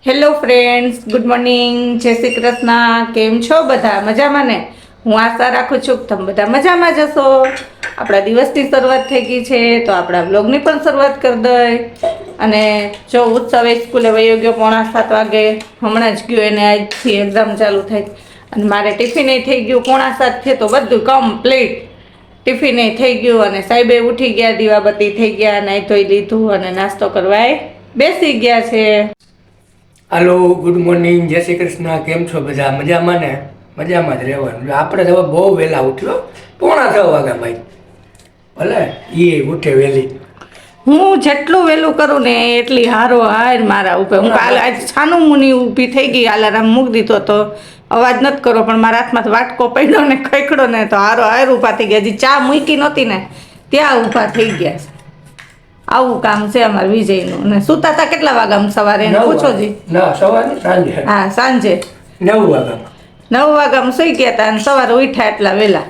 Hello friends, good morning, જય શ્રી કૃષ્ણ. કેમ છો બધા? મજામાં ને? હું આશા રાખું છું કે તમે બધા મજામાં જશો. આપણા દિવસની શરૂઆત થઈ ગઈ છે તો આપણા બ્લોગની પણ શરૂઆત કરી દઈ. અને જો ઉત્સવે સ્કૂલે વયો ગયો 6:45 વાગે. હમણાં જ ગયો, એને આજથી એક્ઝામ ચાલુ થઈ. અને મારે ટિફિન થઈ ગયું 6:45 છે તો બધું કમ્પ્લીટ. ટિફિન થઈ ગયું અને સાહેબે ઉઠી ગયા, દીવાબત્તી થઈ ગયા, નાઈ ધોઈ લીધું અને નાસ્તો કરવા બેસી ગયા છે. હાલો, ગુડ મોર્નિંગ, જય શ્રી કૃષ્ણ. કેમ છો બધા? મજામાં ને? મજામાં જ રહેવાનું. આપણે તો બહુ વહેલા ઉઠ્યો, 6:45 વાગ્યા ભાઈ. ભલે એ ઉઠે વહેલી. હું જેટલું વહેલું કરું ને એટલી હારો હાર મારા ઉપર. હું કાલે આજ છાનું મુની ઊભી થઈ ગઈ, અલાર્મ મૂકી દીધો તો અવાજ નથી કરો, પણ મારા હાથમાં વાટકો પડ્યો ને ખકડો ને તો હારો હાર ઊભા થઈ ગયા. હજી ચા મૂકી નહોતી ને ત્યાં ઊભા થઈ ગયા છે. આવું કામ છે અમારે વિજયનું. ને સુતા હતા કેટલા વાગ્યા સવારે એને પૂછો જી? ના, સવારે સાંજે. હા, સાંજે 9 વાગ્યા. 9 વાગ્યામાં સુઈ ગયા હતા અને સવારે ઉઠ્યા એટલા વહેલા.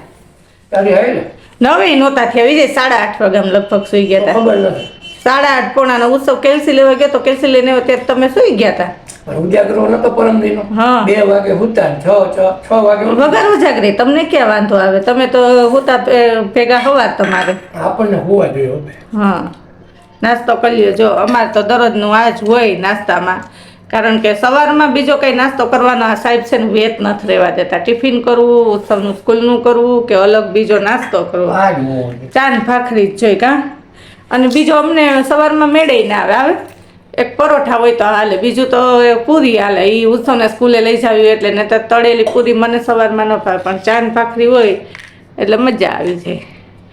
તારી હાઈ ને 9 નહોતા થયા વિજય, 8:30 વાગ્યામાં લગભગ સુઈ ગયા હતા. ખબર નથી. 8:30 પોણાનો ઉત્સવ કેલ્સી લેવા ગયો તો કેલ્સી લઈને આવ્યો ત્યારે તમે સુઈ ગયા હતા. ઉજાગરો નતો પરમ દિનો. હા. 2 વાગે હુતા, 6 વાગે વગર ઉજાગરી તમને ક્યાં વાંધો આવે? તમે તો હુતા ભેગા હોવા તમારે. આપણને હોવા જોઈએ. હા, નાસ્તો કરી લ્યો. જો અમારે તો દરરોજનું આ જ હોય નાસ્તામાં, કારણ કે સવારમાં બીજો કંઈ નાસ્તો કરવાનો આ સાહેબ છે ને વેત નથી રહેવા દેતા. ટિફિન કરવું, ઉત્સવનું સ્કૂલનું કરવું કે અલગ બીજો નાસ્તો કરવો, ચા ને ભાખરી જ જોઈ કાં. અને બીજો અમને સવારમાં મેળે ના આવે. એક પરોઠા હોય તો હાલે, બીજું તો પૂરી હાલે. એ ઉત્સવને સ્કૂલે લઈ જાવી એટલે ને તો તળેલી પૂરી મને સવારમાં ન ભાવે, પણ ચા ને ભાખરી હોય એટલે મજા આવી જાય.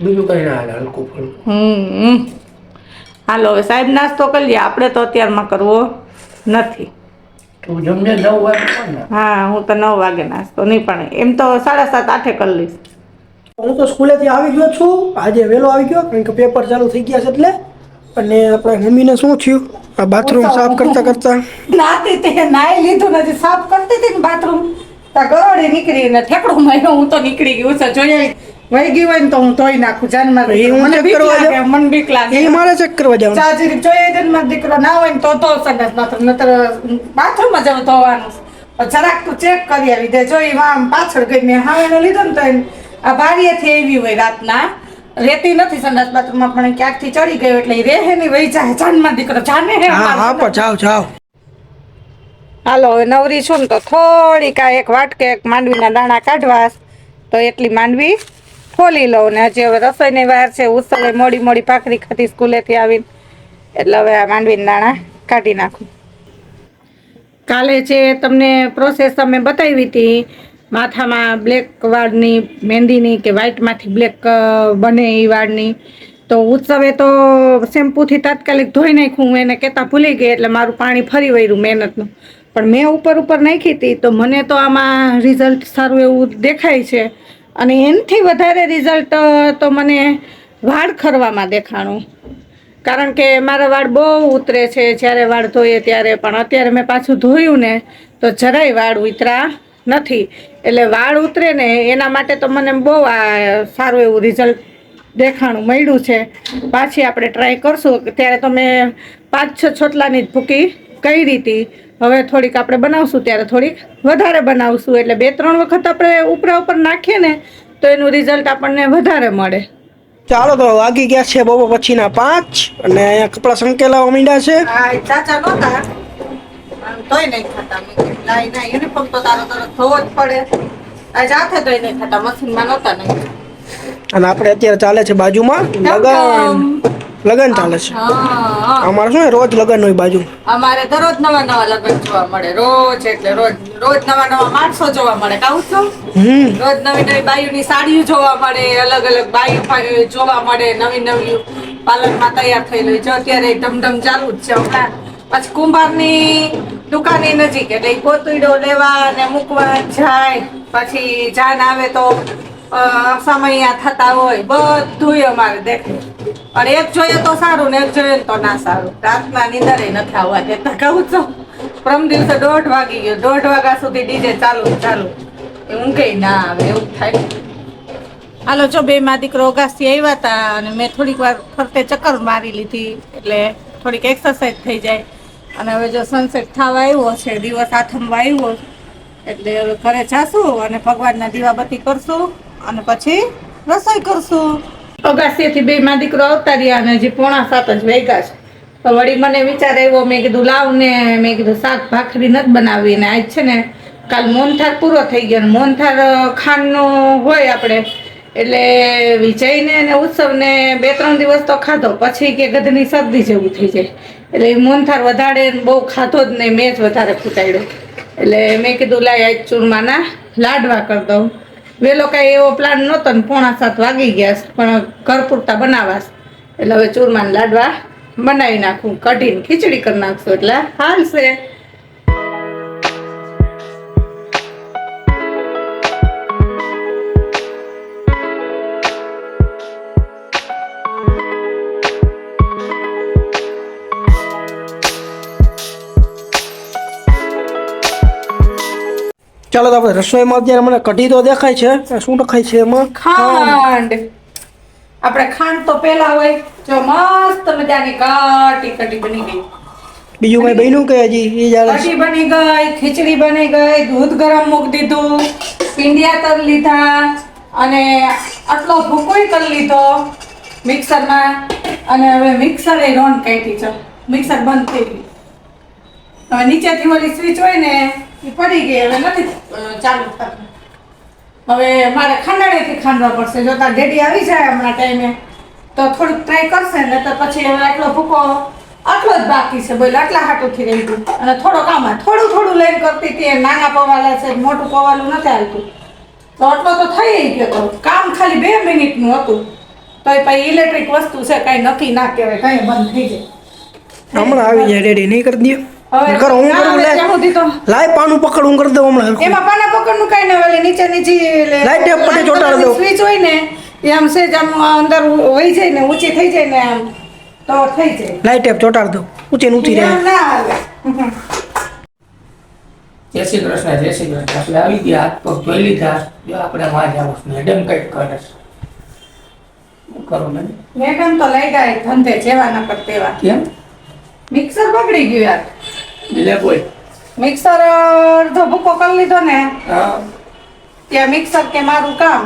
બીજું કઈ ના હાલે, હલકું ફૂલકું. હાલો હવે સાહેબ નાસ્તો કરી લઈએ, આપણે તો અત્યારમાં કરવો નથી. તું જમને 9 વાગે પણ ના. હા, હું તો 9 વાગે નાસ્તો નહીં, પણ એમ તો 7:30 8 કરી લઈશ. હું તો સ્કૂલેથી આવી ગયો છું, આજે વહેલો આવી ગયો કારણ કે પેપર ચાલુ થઈ ગયા છે એટલે. અને આપણા મમ્મીને શું થયું? આ બાથરૂમ સાફ કરતા કરતા નાતી તે નાઈ લીધું નથી, સાફ કરતી હતી ને બાથરૂમ તા ગરોડી નીકળી ને ઠેકડું માર્યો. હું તો નીકળી ગયું છે, જોઈએ વહી ગઈ હોય ને તો હું ધોઈ નાખું. જાનમાં મને બીક લાગે, મને બીક લાગે. એ મારે ચેક કરવા જવાનું. ચાર્જર જોઈએ જન્મ દીકરો ના હોય ને તો સંડાસ બાથરૂમ, નતર બાથરૂમમાં જવું ધોવાનું. જરાક તું ચેક કરી આવી દે. જોઈ આમ પાછળ ગઈ મેં હાવેનો લીધો ને તો આ બારીએથી આવી હોય રાતના, રેતી નથી સંડાસ બાથરૂમમાં, પણ ક્યાંકથી ચડી ગયો એટલે એ રેહે ની વહી જાય. જાનમાં દીકરો જાને હે. હા હા પણ જાઓ જાઓ. હાલો હવે નવરી છું ને તો થોડીક આ એક વાટકે એક માંડવીના દાણા કાઢવા, તો એટલી માંડવી ફોલી લઉં. ને હજી હવે રસોઈની વાર છે. ઉત્સવે મોડી મોડી ભાખરી ખાધી સ્કૂલેથી આવીને, એટલે હવે આ માંડવીના દાણા કાઢી નાખું. કાલે જે તમને પ્રોસેસ અમે બતાવી હતી માથામાં બ્લેક વાળની, મહેંદીની કે વ્હાઈટમાંથી બ્લેક બને એ વાળની, તો ઉત્સવે તો શેમ્પૂથી તાત્કાલિક ધોઈ નાખ્યું. એને કહેતા ભૂલી ગઈ એટલે મારું પાણી ફરી વળ્યું મહેનતનું. પણ મેં ઉપર નાખી હતી તો મને તો આમાં રિઝલ્ટ સારું એવું દેખાય છે. અને એનાથી વધારે રિઝલ્ટ તો મને વાળ ખરવામાં દેખાણું, કારણ કે મારા વાળ બહુ ઉતરે છે જ્યારે વાળ ધોઈએ ત્યારે. પણ અત્યારે મેં પાછું ધોયું ને તો જરાય વાળ ઉતરા નથી. એટલે વાળ ઉતરે ને એના માટે તો મને બહુ આ સારું એવું રિઝલ્ટ દેખાણું મળ્યું છે. પાછી આપણે ટ્રાય કરશું. ત્યારે તો મેં 5-6 છોટલાની જ ભૂકી કરી હતી. હવે થોડીક આપણે બનાવશું ત્યારે થોડીક વધારે બનાવશું, એટલે 2-3 વખત આપણે ઉપર નાખીએ ને તો એનું રિઝલ્ટ આપણને વધારે મળે. ચાલો તો વાગી ગયા છે બપોર પછીના 5 અને અહીંયા કપડા સંકેલાવા માંડ્યા છે. હા, ચાચા નહોતા તોય નહીં ખાતા. લાઈ ના યુનિફોર્મ તો તારો તરત ધોવો જ પડે. આ જાતે તોય નહીં ખાતા, મશીનમાં નહોતા નહીં. અને આપણે અત્યારે ચાલે છે બાજુમાં લગન ચાલે છે. હા, અમારે શું રોજ લગન હોય બાજુ. અમારે દરરોજ નવા લગ્ન જોવા મળે. રોજ એટલે રોજ નવા માણસો જોવા મળે. કહું છું, રોજ નવી બાયુની સાડીઓ જોવા મળે, અલગ અલગ બાયુ જોવા મળે, નવી પાર્લરમાં તૈયાર થયેલી. જો અત્યારે ધમધમ ચાલુ જ છે. હમણાં પછી કુંભારની દુકાનની નજીક એટલે કોતરીડો લેવા ને મૂકવા જાય. પછી જાન આવે તો સમય થતા હોય, બધું અમારે દેખે. અને એક જોઈએ તો સારું ને એક જોઈએ તો ના સારું. રાતના નીંદરે નથી આવવા દેતા. કહું છું, પ્રમ દિવસે 1:30 વાગી ગયો. 1:30 વાગ્યા સુધી ડીજે ચાલુ ઊંઘે ના આવે એવું થાય. હાલો જો બે માં દીકરો ઓગાસથી આવ્યા હતા અને મેં થોડીક વાર ફરતે ચક્કર મારી લીધી એટલે થોડીક એક્સરસાઇઝ થઈ જાય. અને હવે જો સનસેટ થવા આવ્યો છે, દિવસ આથમવા આવ્યો, એટલે હવે ઘરે જાશું અને ભગવાનના દીવાબત્તી કરશું અને પછી રસોઈ કરશું. અગાસીએથી બે માં દીકરો આવતા રહ્યા અને હજી 6:45 જ વાગ્યા છે. તો વળી મને વિચાર આવ્યો, મેં કીધું લાવ ને, મેં કીધું શાક ભાખરી નથી બનાવી. ને આજ છે ને કાલ મોહનથાળ પૂરો થઈ ગયો. મોહનથાળ ખાંડનો હોય આપણે, એટલે વિજયને અને ઉત્સવને 2-3 દિવસ તો ખાધો, પછી કે ગધની શરદી જેવું થઈ જાય, એટલે એ મોહનથાળ વધારે બહુ ખાધો જ નહીં, મેં જ વધારે ખૂટાડ્યો. એટલે મેં કીધું લાય આજ ચૂરમાના લાડવા કરી દઉં. વેલો કાંઈ એવો પ્લાન નહોતો ને 6:45 વાગી ગયા છે, પણ ઘર પૂરતા બનાવાશ. એટલે હવે ચૂરમાના લાડવા બનાવી નાખું, કઢીને ખીચડી કરી નાખશું એટલે હાલશે. ચાલો તો આપણે રસોઈમાં અત્યારે મને કઢી તો દેખાય છે. શું દેખાય છે એમાં? ખાંડ. આપણે ખાંડ તો પેલા હોય, જો મસ્ત મજાની કાટી કાટી બની ગઈ. બીજું કઈ બન્યું કે હજી? એ ચાલે કઢી બની ગઈ, ખીચડી બની ગઈ, દૂધ ગરમ મૂકી દીધું, પીંડિયા તર લીધા અને આટલો ભૂકોઈ કરી લીધો મિક્સરમાં. અને હવે મિક્સર એ રોન કાઢી છે, મિક્સર બંધ થઈ ગયું. હવે નીચેથી ઓલી સ્વિચ હોય ને એ પડી ગઈ, હવે નથી ચાલુ થતું. હવે મારે ખાંડાણીથી ખાંડવા પડશે. જો તાર ડેડી આવી જાય હમણાં ટાઈમે તો થોડુંક ટ્રાય કરશે ને, તો પછી હવે આટલો ભૂકો આટલો જ બાકી છે, બોલ આટલા હાટુથી રહી ગયું. અને થોડોક આમાં થોડું લઈને કરતી હતી, નાના પવાલા છે, મોટું પવાલું નથી હાલતું, તો આટલો તો થઈ ગયો. તો કામ ખાલી 2 મિનિટનું હતું, તો એ પછી ઇલેક્ટ્રિક વસ્તુ છે, કાંઈ નક્કી ના કહેવાય, કાંઈ બંધ થઈ જાય. હમણાં આવી જાય રેડી નહીં કરી દો. હવે કરો હું ના કરું આવે લે. ત્યાં સુધી તો લાય પાનું પકડ હું કરી દઉં હમણાં. એમાં પાના પકડનું કાંઈ ના હોય, નીચેની જે લાઈટ ટેપ પટ્ટી ચોંટાડી દઉં. સ્વિચ હોય ને એ આમ સેજ આમ અંદર વહી જાય ને, ઊંચી થઈ જાય ને આમ તો થઈ જાય. લાઈટ ટેપ ચોટાડ દઉં, ઊંચી ને ઊંચી રહે. એમ ના હાલે. જય શ્રી કૃષ્ણ, જય શ્રી કૃષ્ણ. આપણે આવી ગયા, હાથ પગ ધોઈ લીધા. જો આપણે માં જાવ મેડમ કઈક કરે છે. શું કરો મેડમ? મેડમ તો લઈ ગયા ધંધે જેવા ન કર તેવા. કેમ? મિક્સર બગડી ગયું યાર. લે બોલ. મિક્સર અડધો ભૂકો કરી લીધો ને હા ત્યાં મિક્સર કે મારું કામ,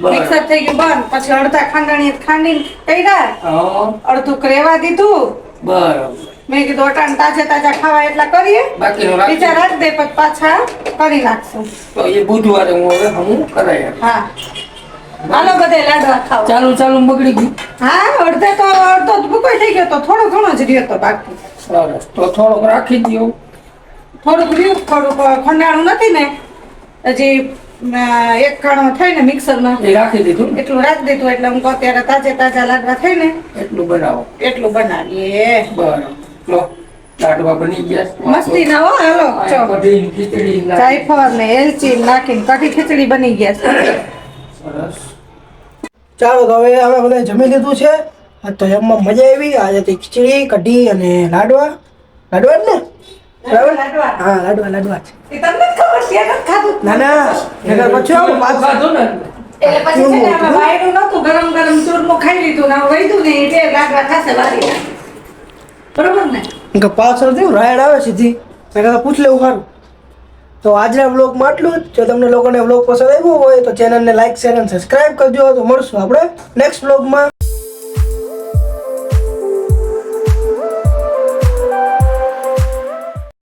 બરાબર. મિક્સર થઈ ગયું બંધ. પછી અડધા ખાંડણી ખાંડીને કર્યા, હા અડધું રેવા દીધું. બરાબર. મેં કીધું અટાણ તાજા ખાવા એટલા કરીએ, બાકીનું બીજા રાખી રાખ દે પછી પાછા કરી નાખશું. તો એ બુધવારે હું હવે હું કરાય. હા હાલો બધે લાડવા ખાવ. ચાલુ બગડી ગયું. હા અડધો જ ભૂકો થઈ ગયો, તો થોડો ઘણો જ રહ્યો તો બાકી. સરસ, તો થોડોક રાખી દો. થોડુંક રહ્યું, થોડુંક ખંડાણું નથી ને હજી, એક ખાણો થાય ને મિક્સરમાં એ રાખી દીધું ને? એટલું રાખી દીધું. એટલે હું કહું અત્યારે તાજા લાડવા થાય ને એટલું બનાવો. એટલું બનાવીએ. બરાબર. લો લાડવા બની ગયા. મસ્તી ના હો. હાલો ચો કઢી ખીચડી જાયફળ ને એલચી નાખીને કઢી ખીચડી બની ગયા છે. સરસ. ચાલો તો હવે અમે બધા જમી લીધું છે. આજ તો જમવામાં મજા આવી. આજે તો ખીચડી, કઢી અને લાડવા. લાડવા જ ને? બરાબર? લાડવા. હા લાડવા છે. એ તમને જ ખબર છે, એનું જ ખાધું. ના ના નકર પછી આવું પાછું. ખાધું ને? એટલે પછી છે ને આમાં વાયડું નહોતું, ગરમ ચૂરમું ખાઈ લીધું ને હવે વૈધું ને એ 2 લાડવા ખાશે વારી. બરોબર ને? કે પાછળ થયું રાયડ આવે સીધી. મેં કીધું પૂછ લેવું સારું. તો આજના વ્લોગમાં આટલું જ. જો તમને લોકોને વ્લોગ પસંદ આવ્યો હોય તો ચેનલને લાઈક, શેર અને સબસ્ક્રાઇબ કરજો. તો મળશું આપણે નેક્સ્ટ વ્લોગમાં.